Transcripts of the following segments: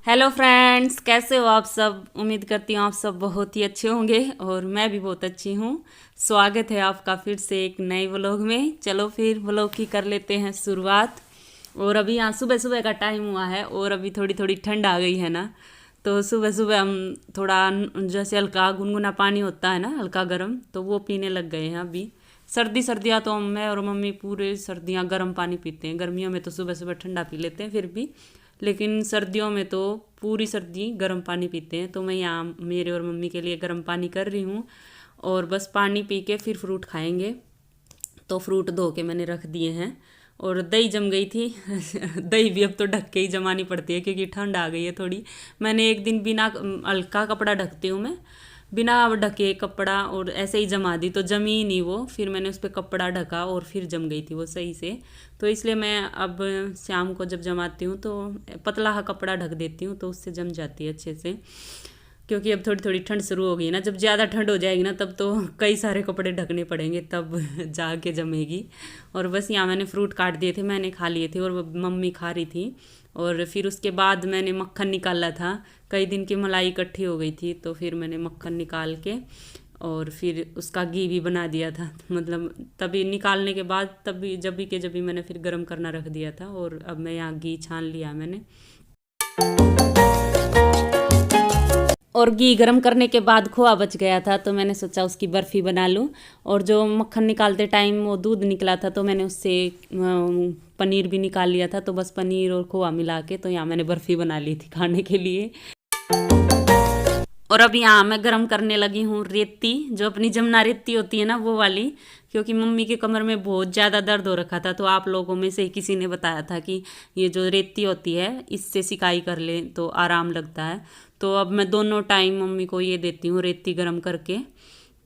Hello friends, कैसे हो आप सब। उम्मीद करती हूँ आप सब बहुत ही अच्छे होंगे और मैं भी बहुत अच्छी हूँ। स्वागत है आपका फिर से एक नए व्लॉग में। चलो फिर व्लॉग की कर लेते हैं शुरुआत। और अभी यहाँ सुबह सुबह का टाइम हुआ है और अभी थोड़ी थोड़ी ठंड आ गई है ना, तो सुबह सुबह हम थोड़ा जैसे हल्का गुनगुना पानी होता है ना, हल्का गर्म, तो वो पीने लग गए हैं अभी। सर्दियाँ तो मैं और मम्मी पूरे सर्दियाँ गर्म पानी पीते हैं। गर्मियों में तो सुबह सुबह ठंडा पी लेते हैं फिर भी, लेकिन सर्दियों में तो पूरी सर्दी गर्म पानी पीते हैं। तो मैं यहाँ मेरे और मम्मी के लिए गर्म पानी कर रही हूँ और बस पानी पी के फिर फ्रूट खाएंगे। तो फ्रूट धो के मैंने रख दिए हैं और दही जम गई थी दही भी अब तो ढक के ही जमानी पड़ती है क्योंकि ठंड आ गई है थोड़ी। मैंने एक दिन बिना हल्का कपड़ा ढकती हूँ मैं, बिना ढके कपड़ा, और ऐसे ही जमा दी तो जमी ही नहीं वो। फिर मैंने उस पर कपड़ा ढका और फिर जम गई थी वो सही से। तो इसलिए मैं अब शाम को जब जमाती हूँ तो पतला कपड़ा ढक देती हूँ तो उससे जम जाती है अच्छे से। क्योंकि अब थोड़ी थोड़ी ठंड शुरू हो गई ना, जब ज़्यादा ठंड हो जाएगी ना तब तो कई सारे कपड़े ढकने पड़ेंगे, तब जाके जमेगी। और बस यहाँ मैंने फ्रूट काट दिए थे, मैंने खा लिए थे और मम्मी खा रही थी। और फिर उसके बाद मैंने मक्खन निकाला था। कई दिन की मलाई इकट्ठी हो गई थी तो फिर मैंने मक्खन निकाल के और फिर उसका घी भी बना दिया था। मतलब तभी निकालने के बाद तभी जब भी मैंने फिर गर्म करना रख दिया था और अब मैं यहाँ घी छान लिया मैंने। और घी गरम करने के बाद खोआ बच गया था तो मैंने सोचा उसकी बर्फ़ी बना लूँ। और जो मक्खन निकालते टाइम वो दूध निकला था तो मैंने उससे पनीर भी निकाल लिया था। तो बस पनीर और खोआ मिला के तो यहाँ मैंने बर्फ़ी बना ली थी खाने के लिए। और अब यहाँ मैं गरम करने लगी हूँ रेती, जो अपनी जमुना रेती होती है ना वो वाली। क्योंकि मम्मी के कमर में बहुत ज़्यादा दर्द हो रखा था तो आप लोगों में से किसी ने बताया था कि ये जो रेती होती है इससे सिकाई कर ले तो आराम लगता है। तो अब मैं दोनों टाइम मम्मी को ये देती हूँ रेती गरम करके,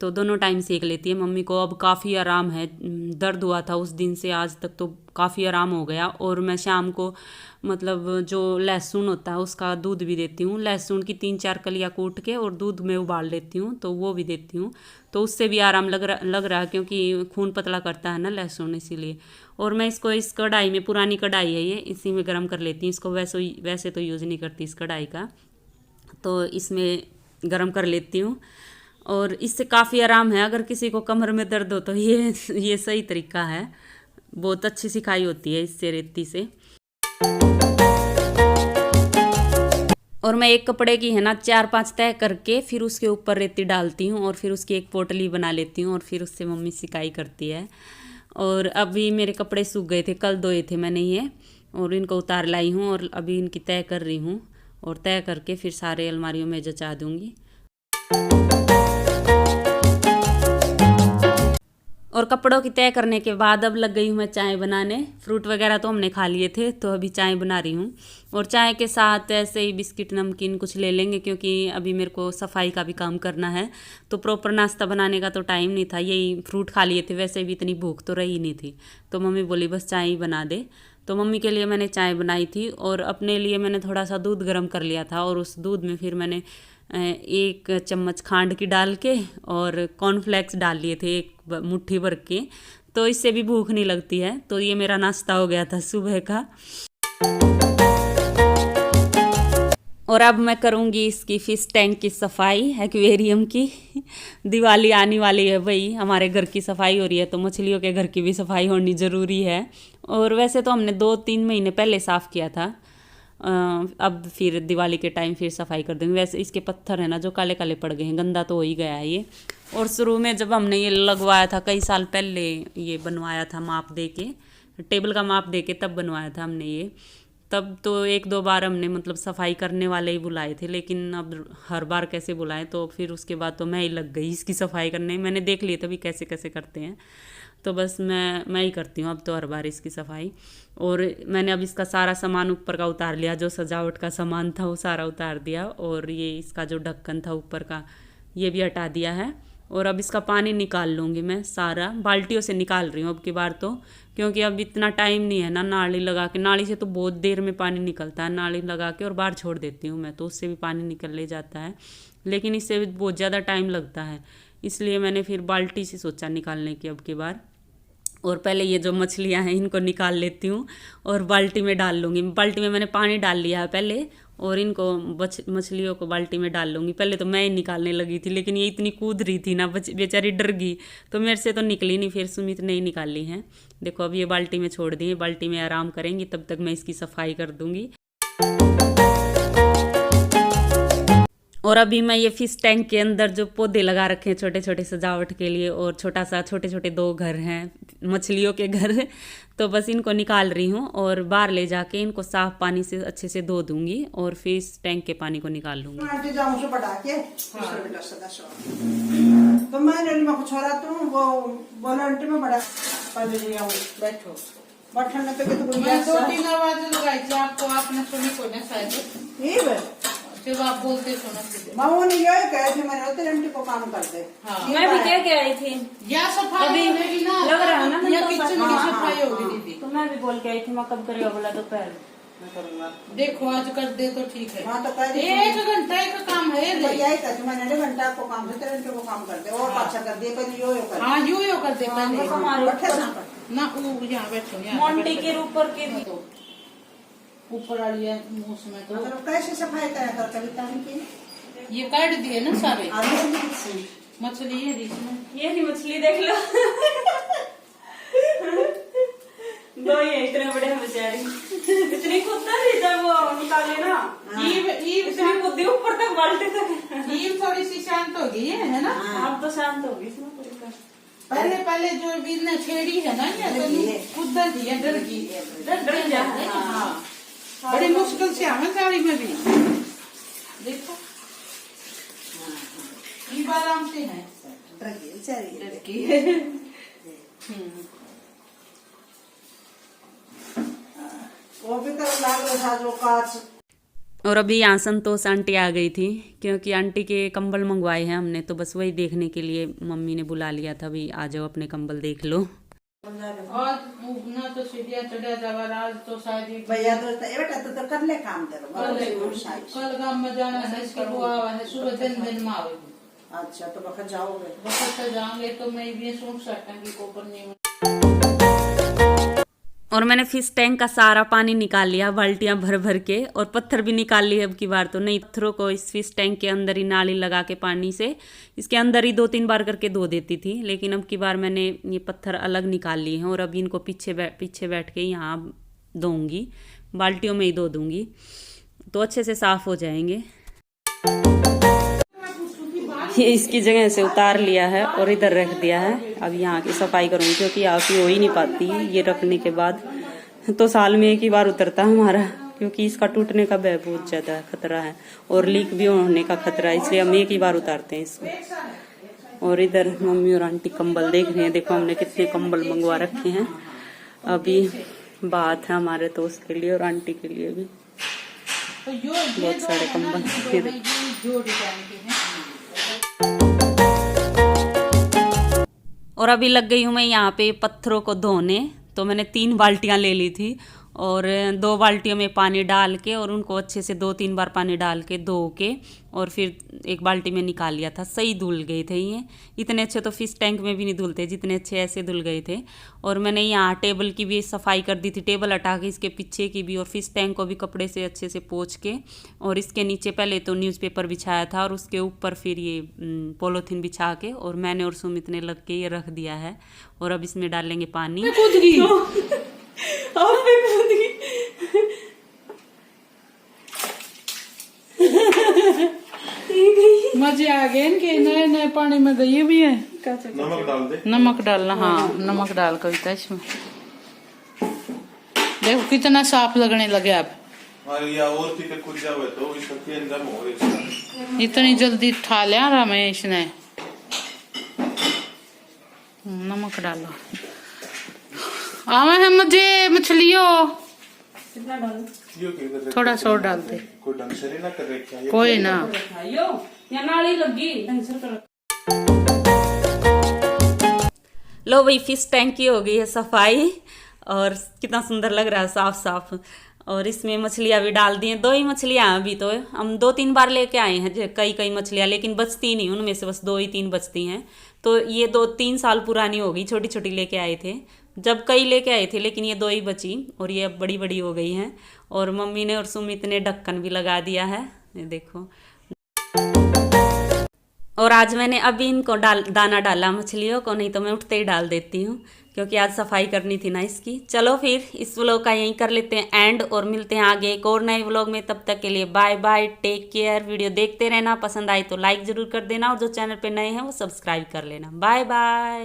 तो दोनों टाइम सेक लेती है मम्मी को। अब काफ़ी आराम है, दर्द हुआ था उस दिन से आज तक तो काफ़ी आराम हो गया। और मैं शाम को मतलब जो लहसुन होता है उसका दूध भी देती हूँ, लहसुन की 3-4 कलियाँ कूट के और दूध में उबाल लेती हूँ तो वो भी देती हूँ। तो उससे भी आराम लग रहा है क्योंकि खून पतला करता है ना लहसुन, इसीलिए। और मैं इसको इस कढ़ाई में, पुरानी कढ़ाई है ये, इसी में गर्म कर लेती हूँ इसको। वैसे तो यूज़ नहीं करती इस कढ़ाई का, तो इसमें गर्म कर लेती हूँ। और इससे काफ़ी आराम है। अगर किसी को कमर में दर्द हो तो ये सही तरीका है। बहुत अच्छी सिकाई होती है इससे, रेती से। और मैं एक कपड़े की है ना 4-5 तय करके फिर उसके ऊपर रेती डालती हूँ और फिर उसकी एक पोटली बना लेती हूँ और फिर उससे मम्मी सिकाई करती है। और अभी मेरे कपड़े सूख गए थे, कल धोए थे मैंने ये, और इनको उतार लाई हूँ और अभी इनकी तय कर रही हूँ। और तय करके फिर सारे अलमारियों में जचा दूँगी। और कपड़ों की तय करने के बाद अब लग गई हूँ मैं चाय बनाने। फ्रूट वगैरह तो हमने खा लिए थे तो अभी चाय बना रही हूँ। और चाय के साथ ऐसे ही बिस्किट नमकीन कुछ ले लेंगे क्योंकि अभी मेरे को सफाई का भी काम करना है। तो प्रॉपर नाश्ता बनाने का तो टाइम नहीं था, यही फ्रूट खा लिए थे, वैसे भी इतनी भूख तो रही नहीं थी। तो मम्मी बोली बस चाय ही बना दे, तो मम्मी के लिए मैंने चाय बनाई थी। और अपने लिए मैंने थोड़ा सा दूध गर्म कर लिया था और उस दूध में फिर मैंने 1 चम्मच खांड की डाल के और कॉर्नफ्लेक्स डाल लिए थे 1 मुट्ठी भर के। तो इससे भी भूख नहीं लगती है। तो ये मेरा नाश्ता हो गया था सुबह का। और अब मैं करूँगी इसकी फ़िश टैंक की सफाई, एक्वेरियम की। दिवाली आने वाली है भाई, हमारे घर की सफाई हो रही है तो मछलियों के घर की भी सफाई होनी ज़रूरी है। और वैसे तो हमने 2-3 महीने पहले साफ़ किया था। अब फिर दिवाली के टाइम फिर सफाई कर देंगे। वैसे इसके पत्थर है ना जो काले काले पड़ गए हैं, गंदा तो हो ही गया है ये। और शुरू में जब हमने ये लगवाया था कई साल पहले, ये बनवाया था माप दे के, टेबल का माप दे के तब बनवाया था हमने ये। तब तो 1-2 बार हमने मतलब सफाई करने वाले ही बुलाए थे, लेकिन अब हर बार कैसे बुलाएं। तो फिर उसके बाद तो मैं ही लग गई इसकी सफाई करने। मैंने देख लिया तभी कैसे कैसे करते हैं, तो बस मैं ही करती हूँ अब तो हर बार इसकी सफाई। और मैंने अब इसका सारा सामान ऊपर का उतार लिया, जो सजावट का सामान था वो सारा उतार दिया। और ये इसका जो ढक्कन था ऊपर का ये भी हटा दिया है। और अब इसका पानी निकाल लूँगी मैं, सारा बाल्टियों से निकाल रही हूँ अब की बार तो। क्योंकि अब इतना टाइम नहीं है ना नाली लगा के, नाली से तो बहुत देर में पानी निकलता है, नाली लगा के और बाहर छोड़ देती हूँ मैं तो उससे भी पानी निकल ले जाता है। लेकिन इससे भी बहुत ज़्यादा टाइम लगता है, इसलिए मैंने फिर बाल्टी से सोचा निकालने की अब की बार। और पहले ये जो मछलियां हैं इनको निकाल लेती हूँ और बाल्टी में डाल लूँगी। बाल्टी में मैंने पानी डाल लिया है पहले और इनको मछलियों को बाल्टी में डाल लूँगी। पहले तो मैं ही निकालने लगी थी लेकिन ये इतनी कूद रही थी ना, बेचारी डर गई तो मेरे से तो निकली नहीं, फिर सुमित ने ही निकाली है। देखो अब ये बाल्टी में छोड़ दी है, बाल्टी में आराम करेंगी, तब तक मैं इसकी सफाई कर दूँगी। और अभी मैं ये फिश टैंक के अंदर जो पौधे लगा रखे हैं छोटे छोटे सजावट के लिए, और छोटे छोटे 2 घर हैं मछलियों के घर, तो बस इनको निकाल रही हूँ और बाहर ले जाके इनको साफ पानी से अच्छे से धो दूंगी और फिर इस टैंक के पानी को निकाल लूंगी। तो मैं छोड़ा तो वो बोला आंटी में बड़ा बैठो बैठने पे तो 2-3 आवाज लगाई थी आपको, आपने सुनी को ना शायद, जब आप बोलते सुना मामू ने ये कहे थे मैंने होते आंटी को काम कर दे। हाँ। मैं भी क्या कह आई थी या सफाई होगी ना, लग रहा है ना या किचन की सफाई होगी दीदी, तो मैं भी बोल के आई थी मैं कब करेगा, बोला दोपहर मैं करूंगा। देखो आज कर दे तो ठीक है। हाँ तो कह दी 1 घंटा का काम है, यही कहती मैंने 1.5 घंटा को काम से 3 घंटे को काम कर दे और अच्छा कर दिए पहले यो कर। हाँ यो कर दे पहले ना, वो यहाँ बैठो मोंटी के ऊपर के ऊपर वाली है मुँह में, तो मतलब कैसे सफाई करा कर कविता की ये काट दिए ना सारे आलू मछली है इसमें, ये नहीं मछली देख लो 2 ही है, इतने बड़े हैं बेचारे, इतनी खुद ना रही जब वो निकाले ना, ईव इतनी खुद ऊपर तक बाल्टी तक। ईव थोड़ी सी शांत हो गई है ना, अब तो शांत हो गई इसमें पूरी का। पहले जो भी ने छेड़ी है ना, ये तो खुद दी है, डर गई, डर जा है। हाँ बड़ी मुश्किल से हमें साड़ी में भी देखो ये आराम से है, डर की है। वो भी कर लाग था जो कांच। और अभी यहाँ संतोष आंटी आ गई थी क्योंकि आंटी के कंबल मंगवाए हैं हमने, तो बस वही देखने के लिए मम्मी ने बुला लिया था, भी आ जाओ अपने कंबल देख लो। और ना तो सीढ़ियाँ चढ़ा जावा, आज तो शायद भैया तो बेटा तो कर ले काम तेरे कल गाँव में जाना है, इसकी बुआ है सुबह दिन में आवेगी। अच्छा तो बखत जाओगे, बखत से जाएंगे तो मैं भी सोच सकूंगी कोपरनी में। और मैंने फिश टैंक का सारा पानी निकाल लिया बाल्टियां भर भर के, और पत्थर भी निकाल लिए अब की बार, तो नहीं पत्थरों को इस फिश टैंक के अंदर ही नाली लगा के पानी से इसके अंदर ही 2-3 बार करके धो देती थी, लेकिन अब की बार मैंने ये पत्थर अलग निकाल लिए हैं और अभी इनको पीछे बैठ के यहाँ धोऊंगी, बाल्टियों में ही धो दूंगी तो अच्छे से साफ हो जाएंगे। ये इसकी जगह से उतार लिया है और इधर रख दिया है, अब यहाँ की सफाई करूँगी क्योंकि यहाँ की हो ही नहीं पाती ये रखने के बाद, तो साल में 1 ही बार उतरता है हमारा, क्योंकि इसका टूटने का भय बहुत ज़्यादा खतरा है और लीक भी होने का खतरा है, इसलिए हम 1 ही बार उतारते हैं इसको। और इधर मम्मी और आंटी कंबल देख रहे हैं, देखो हमने कितने कंबल मंगवा रखे हैं, अभी बात है हमारे तो उसके लिए और आंटी के लिए भी बहुत सारे कंबल। और अभी लग गई हूँ मैं यहाँ पे पत्थरों को धोने, तो मैंने 3 बाल्टियाँ ले ली थी और 2 बाल्टियों में पानी डाल के और उनको अच्छे से 2-3 बार पानी डाल के धो के और फिर 1 बाल्टी में निकाल लिया था। सही धुल गए थे ये, इतने अच्छे तो फिश टैंक में भी नहीं धुलते जितने अच्छे ऐसे धुल गए थे। और मैंने यहाँ टेबल की भी सफाई कर दी थी, टेबल हटा के इसके पीछे की भी, और फिश टैंक को भी कपड़े से अच्छे से पोंछ के, और इसके नीचे पहले तो न्यूज़पेपर बिछाया था और उसके ऊपर फिर ये पॉलीथीन बिछा के और मैंने और सुमित ने लग के ये रख दिया है। और अब इसमें डालेंगे पानी। मजे आ गए इनके, नए नए पानी में गई भी है। नमक डाल दे, नमक डालना, हाँ नमक डाल कविता इसमें, देखो कितना साफ लगने लगे अब। और कुछ जावे तो इतनी जल्दी ठा लिया रहा मैं इसने। नमक डालो, आवे है मुझे मछलियों, थोड़ा सा और डाल दे, कोई ढंग से नहीं ना कर रखा, कोई ना नाली लगी। लो भाई फिश टैंक की हो गई है सफाई और कितना सुंदर लग रहा है साफ साफ। और इसमें मछलियाँ भी डाल दी हैं, 2 ही मछलियाँ अभी तो हम 2-3 बार लेके आए हैं कई मछलियाँ, लेकिन बचती नहीं, उनमें से बस 2 ही 3 बचती हैं। तो ये 2-3 साल पुरानी हो गई, छोटी छोटी लेके आए थे, जब कई लेके आए थे लेकिन ये 2 ही बची और ये अब बड़ी बड़ी हो गई हैं। और मम्मी ने और सुमित ने ढक्कन भी लगा दिया है, ये देखो। और आज मैंने अभी इनको दाना डाला मछलियों को, नहीं तो मैं उठते ही डाल देती हूँ क्योंकि आज सफाई करनी थी ना इसकी। चलो फिर इस व्लॉग का यहीं कर लेते हैं एंड और मिलते हैं आगे एक और नए व्लॉग में। तब तक के लिए bye bye, take care. Video देखते रहना, पसंद आई तो लाइक जरूर कर देना और जो चैनल पे नए हैं वो सब्सक्राइब कर लेना। Bye bye.